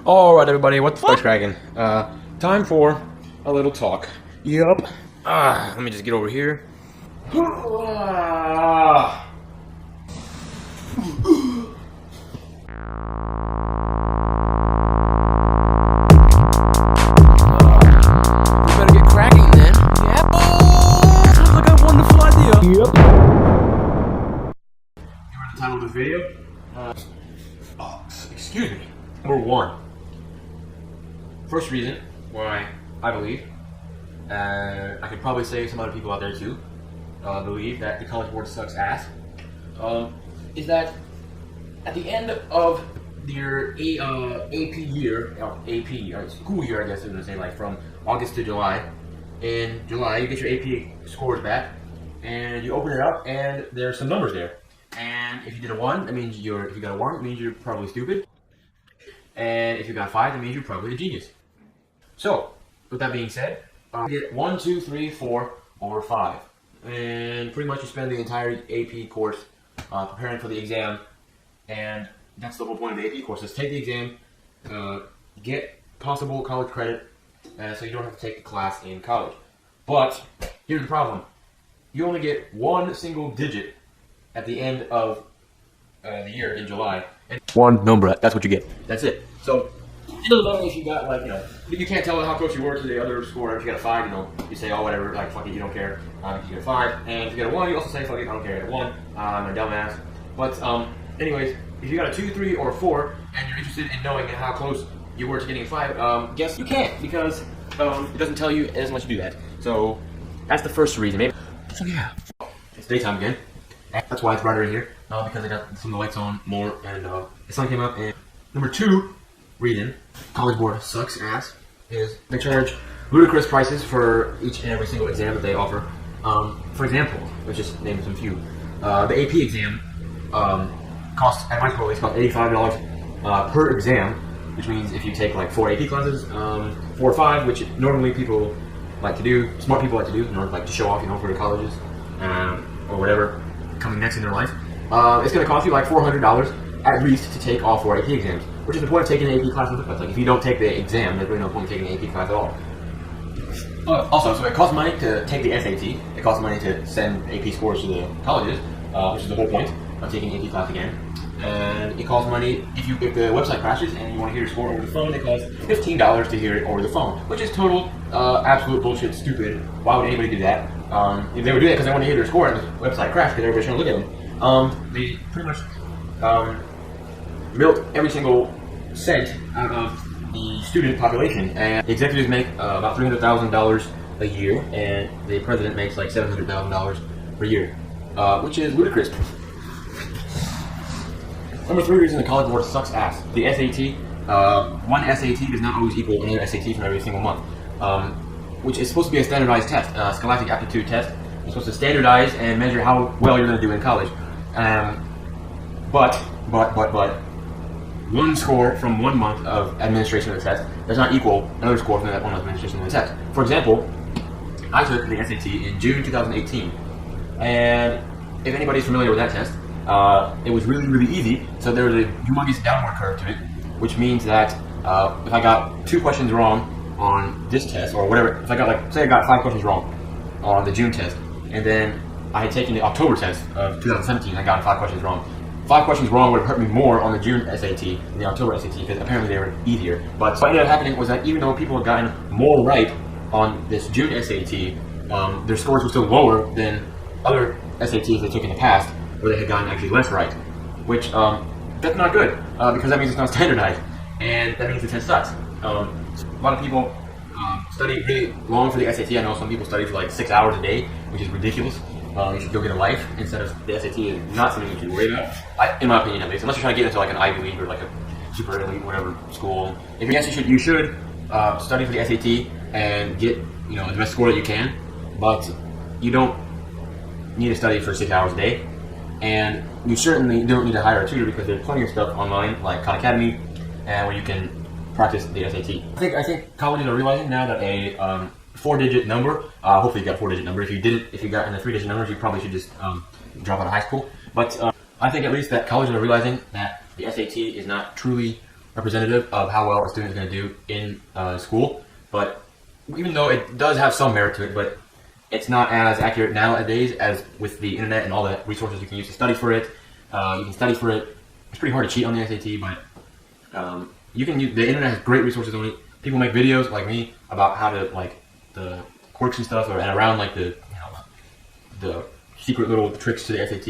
Alright everybody, what the fuck's cracking? Time for a little talk. Yup. Let me just get over here. We better get cracking then. Yep. Oh, sounds like a wonderful idea. Yep. You heard the title of this video? Excuse me. Number one. First reason why I believe, I could probably say some other people out there too, believe that the College Board sucks ass, is that at the end of your AP year, or school year I guess I was going to say, like from August to July, in July you get your AP scores back, and you open it up and there's some numbers there. And if you did a 1, that means if you got a 1, it means you're probably stupid. And if you got a 5, that means you're probably a genius. So, with that being said, you get 1, 2, 3, 4, or 5. And pretty much you spend the entire AP course preparing for the exam. And that's the whole point of the AP course, is take the exam, get possible college credit, so you don't have to take the class in college. But, here's the problem. You only get one single digit at the end of the year in July. And one number, that's what you get. That's it. So, it doesn't matter if you got, like, you can't tell how close you were to the other score. If you got a 5, you say, oh, whatever, like, fuck it, you don't care. If you get a 5, and if you get a 1, you also say, fuck it, I don't care, I got a 1, I'm a dumbass. But, anyways, if you got a 2, 3, or a 4, and you're interested in knowing how close you were to getting a 5, guess you can't, because it doesn't tell you as much to do that. So, that's the first reason, maybe. So, yeah. It's daytime again. That's why it's brighter in here, because I got some of the lights on more, and the sun came up. And number 2 reason College Board sucks ass is they charge ludicrous prices for each and every single exam that they offer. For example, let's just name some few. The AP exam costs, at my school, it's about $85 per exam, which means if you take like 4 AP classes, 4 or 5, which normally people like to do, smart people like to do, in order like to show off, for the colleges or whatever coming next in their life, it's going to cost you like $400 at least to take all 4 AP exams, which is the point of taking an AP class in the first place. Like, if you don't take the exam, there's really no point in taking an AP class at all. Also, so it costs money to take the SAT, it costs money to send AP scores to the colleges, which is the whole point of taking an AP class again. And it costs money if the website crashes and you want to hear your score over the phone. It costs $15 to hear it over the phone, which is total, absolute bullshit, stupid. Why would anybody do that? If they would do that because they want to hear their score and the website crashed because everybody's trying to look at them, they pretty much milk every single cent out of the student population. And the executives make about $300,000 a year, and the president makes like $700,000 per year, which is ludicrous. Number 3 reason the College Board sucks ass. The SAT. One SAT does not always equal another SAT for every single month, which is supposed to be a standardized test, Scholastic Aptitude Test. It's supposed to standardize and measure how well you're going to do in college. But, one score from 1 month of administration of the test does not equal another score from that 1 month administration of the test. For example, I took the SAT in June 2018, and if anybody's familiar with that test, it was really, really easy. So there was a humongous downward curve to it, which means that if I got 2 questions wrong on this test, or whatever, if I got say I got 5 questions wrong on the June test, and then I had taken the October test of 2017, I got 5 questions wrong. 5 questions wrong would have hurt me more on the June SAT than the October SAT, because apparently they were easier. But what ended up happening was that even though people had gotten more right on this June SAT, their scores were still lower than other SATs they took in the past, where they had gotten actually less right, which that's not good, because that means it's not standardized, and that means the test sucks. A lot of people study really long for the SAT. I know some people study for like 6 hours a day, which is ridiculous. You should go get a life instead of the SAT is not something you should worry about, in my opinion at least, unless you're trying to get into like an Ivy League or like a super elite whatever school. If yes, you should study for the SAT and get the best score that you can, but you don't need to study for 6 hours a day. And you certainly don't need to hire a tutor, because there's plenty of stuff online like Khan Academy, where you can practice the SAT. I think colleges are realizing now that a 4-digit number, hopefully you got a 4-digit number. If you got in the 3-digit numbers, you probably should just drop out of high school. But I think at least that colleges are realizing that the SAT is not truly representative of how well a student is going to do in school. But even though it does have some merit to it, but it's not as accurate nowadays as with the internet and all the resources you can use to study for it. You can study for it. It's pretty hard to cheat on the SAT, but you can use, the internet has great resources on it. People make videos like me about how to, like, the quirks and stuff, and around like the the secret little tricks to the SAT.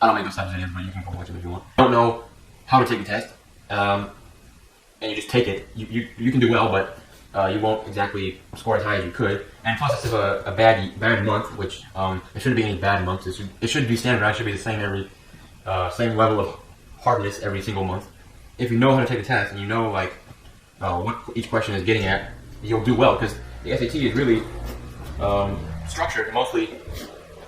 I don't make those types of videos, but you can go watch them if you want. Don't know how to take the test, and you just take it. You can do well, but you won't exactly score as high as you could. And plus, it's a bad month, which it shouldn't be any bad months. It should be standardized. It should be the same same level of hardness every single month. If you know how to take the test and you know like what each question is getting at, you'll do well, because the SAT is really structured. Mostly,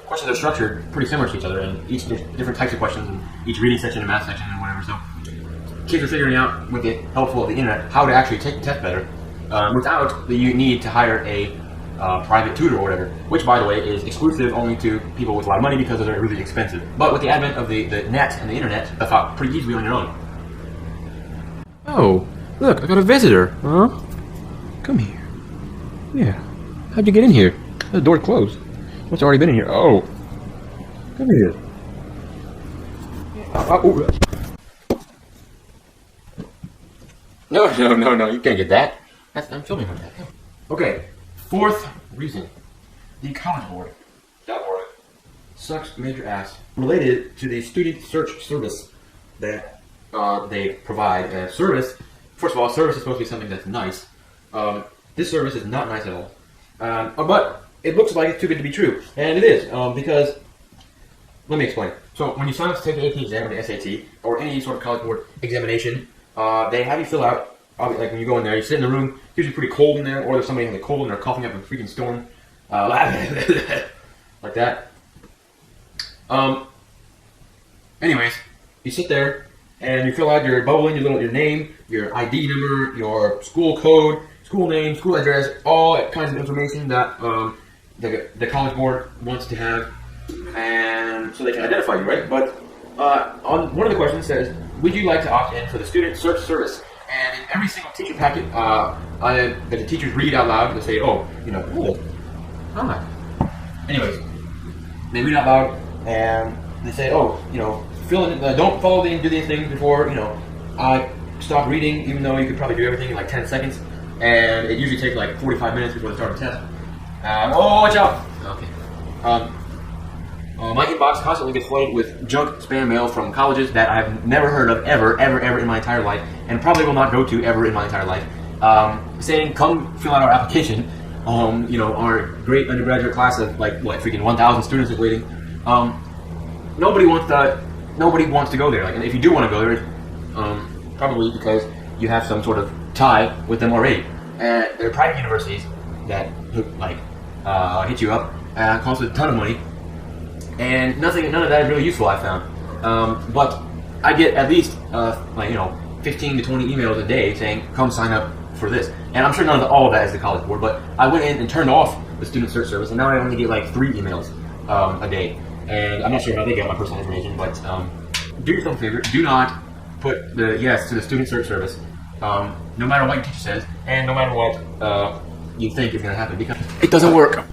questions are structured pretty similar to each other, and each different types of questions, and each reading section and math section and whatever. So kids are figuring out, with the help of the internet, how to actually take the test better without the need to hire a private tutor or whatever, which, by the way, is exclusive only to people with a lot of money because they're really expensive. But with the advent of the net and the internet, that's out pretty easily on your own. Oh, look, I got a visitor. Huh? Come here. Yeah. How'd you get in here? The door's closed. What's already been in here? Oh. Come here. No, you can't get that. I'm filming with that. Okay, fourth reason. The College Board.org sucks major ass. Related to the student search service that they provide. Service, first of all, service is supposed to be something that's nice. This service is not nice at all. But it looks like it's too good to be true. And it is, because, let me explain. So when you sign up to take the AP exam or the SAT, or any sort of College Board examination, they have you fill out, like when you go in there, you sit in the room, it's usually pretty cold in there, or there's somebody in the cold and they're coughing up a freaking storm. Like that. Anyways, you sit there and you fill out your bubble in, your name, your ID number, your school code, school name, school address, all kinds of information that the College Board wants to have, and so they can identify you, right? But on one of the questions says, would you like to opt in for the student search service? And in every single teacher packet that the teachers read out loud, they say, oh, hi. Anyways, they read out loud and they say, oh, fill in, don't follow do these things before, I stop reading, even though you could probably do everything in like 10 seconds. And it usually takes like 45 minutes before they start the test. Oh, watch out! Okay. My inbox constantly gets flooded with junk spam mail from colleges that I've never heard of ever in my entire life, and probably will not go to ever in my entire life, saying, come fill out our application. Our great undergraduate class of like, freaking 1,000 students is waiting. Nobody wants to go there. Like, and if you do want to go there, probably because you have some sort of tie with them already. And there are private universities that hit you up and cost a ton of money, and none of that is really useful, I found. But I get at least 15 to 20 emails a day saying, come sign up for this. And I'm sure all of that is the College Board, but I went in and turned off the student search service, and now I only get like 3 emails a day. And I'm not sure how they get my personal information, but do yourself a favor, do not put the yes to the student search service, no matter what your teacher says, and no matter what you think is going to happen, because it doesn't work.